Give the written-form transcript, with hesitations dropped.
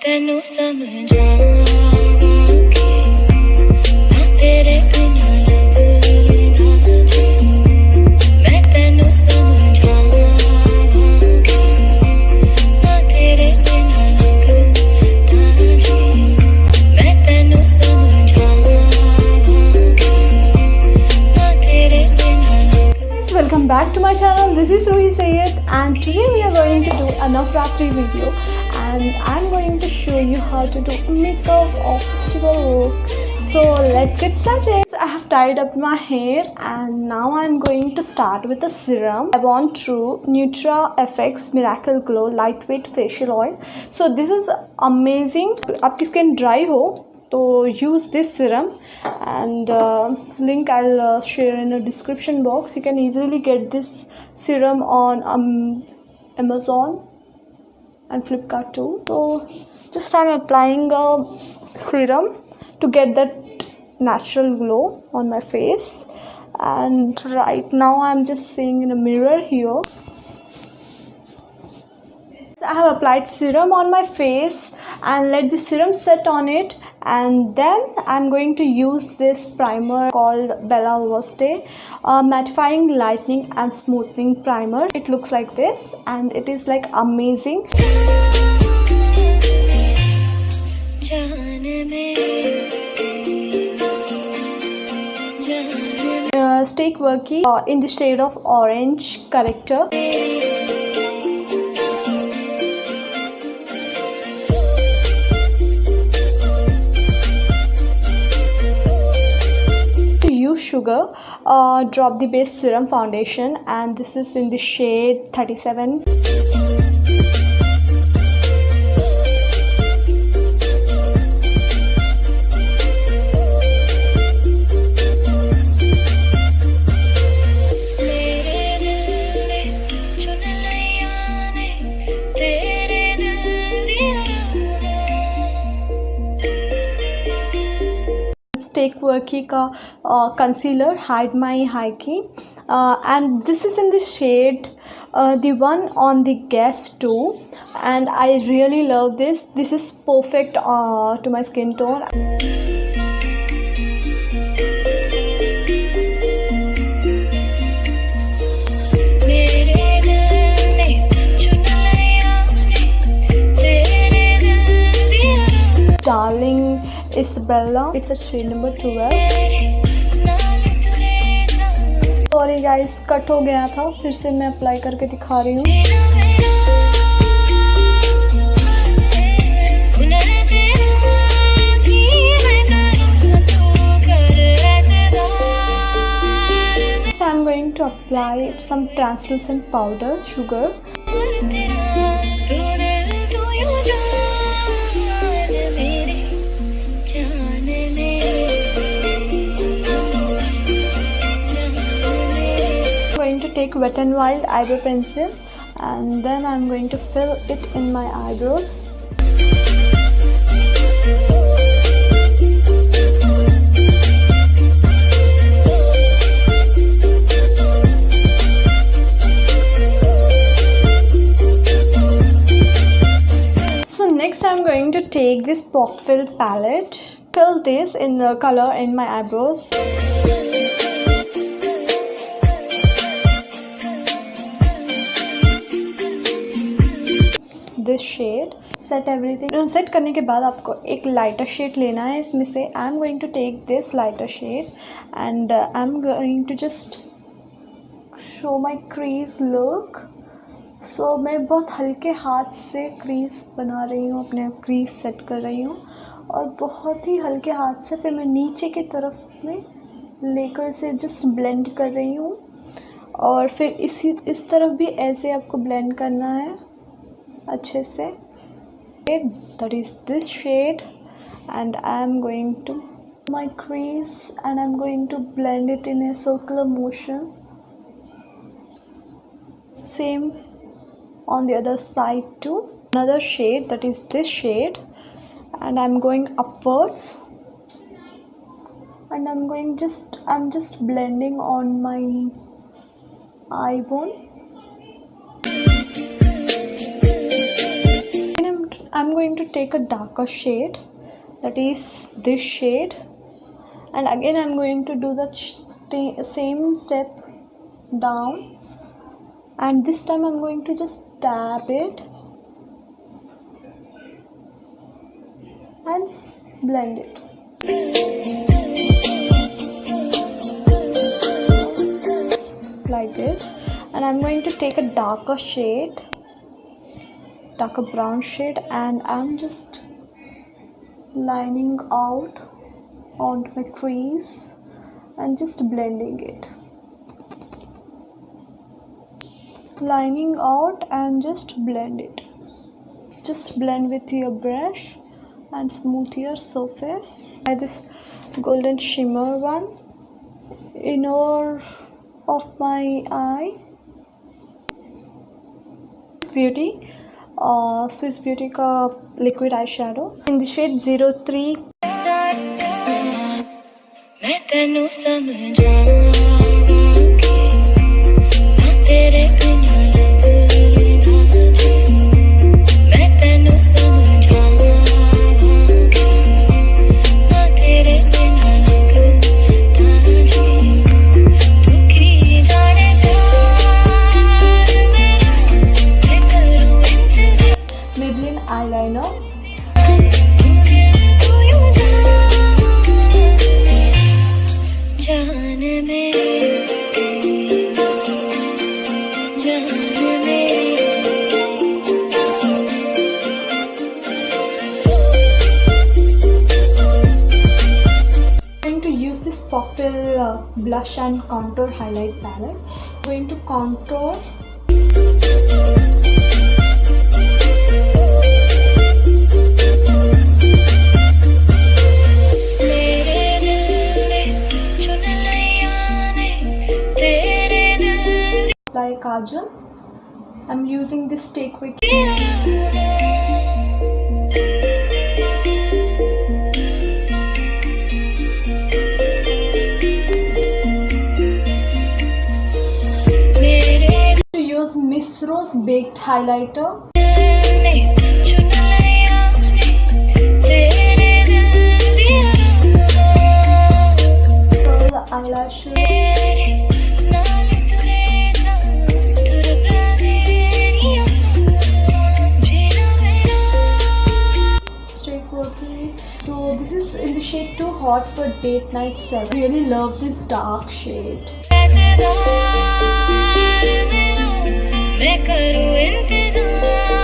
ਤੈਨੂੰ ਸਮਝਾਵਾਂਗੀ ਨਾ ਤੇਰੇ ਬਿਨਾਂ ਲੱਗਦਾ ਜੀ ਮੈਂ ਤੈਨੂੰ ਸਮਝਾਵਾਂਗੀ ਨਾ ਤੇਰੇ ਬਿਨਾਂ ਲੱਗਦਾ ਜੀ ਮੈਂ ਤੈਨੂੰ ਸਮਝਾਵਾਂਗੀ ਨਾ ਤੇਰੇ ਬਿਨਾਂ ਲੱਗਦਾ। Welcome back to my channel. This is Ruhi Syed and today we are going to do a Navratri video and I'm going to show you how to do a makeup or festival look. So let's get started. I have tied up my hair and now I'm going to start with a serum. I want True Nutra FX Miracle Glow Lightweight Facial Oil. So this is amazing. आपकी skin dry हो तो use this serum and link I'll share in the description box. You can easily get this serum on Amazon and Flipkart too. So just I'm applying a serum to get that natural glow on my face, and right now I'm just seeing in a mirror here. I have applied serum on my face and let the serum set on it, and then I'm going to use this primer called Bella Voste mattifying lightening and smoothing primer. It looks like this and it is like amazing. Stay quirky in the shade of orange character. Sugar, drop the base serum foundation, and this is in the shade 37. Stay Quirky का concealer Hide My High Key, and this is in the shade the one on the Guess too, and I really love this. This is perfect to my skin tone. Darling Isabella, it's a shade number 12. Sorry guys, cut हो गया था, फिर से मैं apply करके दिखा रही हूँ. I'm going to apply some translucent powder, sugars. Take Wet n Wild eyebrow pencil and then I'm going to fill it in my eyebrows. So next I'm going to take this pop fill palette, fill this in the color in my eyebrows. This shade, set everything. Set करने के बाद आपको एक lighter shade लेना है. इसमें से I am going to take this lighter shade and I am going to just show my crease look. So मैं बहुत हल्के हाथ से क्रीज बना रही हूँ, अपने क्रीज सेट कर रही हूँ, और बहुत ही हल्के हाथ से फिर मैं नीचे की तरफ में लेकर से जस्ट ब्लेंड कर रही हूँ, और फिर इस तरफ भी ऐसे आपको ब्लेंड करना है अच्छे से. That is this shade, and I am going to my crease and I'm going to blend it in a circular motion. Same on the other side too. Another shade, that is this shade, and I'm going upwards and I'm just blending on my eye bone. I'm going to take a darker shade, that is this shade, and again I'm going to do the same step down, and this time I'm going to just tap it and blend it. Like this, and I'm going to take a darker shade, darker brown shade, and I'm just lining out onto my crease and just blending it, lining out and just blend it. Just blend with your brush and smooth your surface. By this golden shimmer one, inner of my eye. Swiss Beauty का liquid eyeshadow in the shade 03. मैं तैनू समझाऊंगी, ना तेरे बिना लगदी ना जी। मैं तैनू समझाऊंगी, ना तेरे बिना लगदा जी। तू की जाने प्यार मेरा, मैं करूं इंतजार। Maybelline eyeliner. I'm going to use this purple blush and contour highlight palette. I'm going to contour. Apply kajal. I'm using this Stay Quirky. To use Miss Rose Baked Highlighter. Curl the eyelashes. So this is in the shade Too Hot for Date Night 7. I really love this dark shade. मैं करूं इंतजार।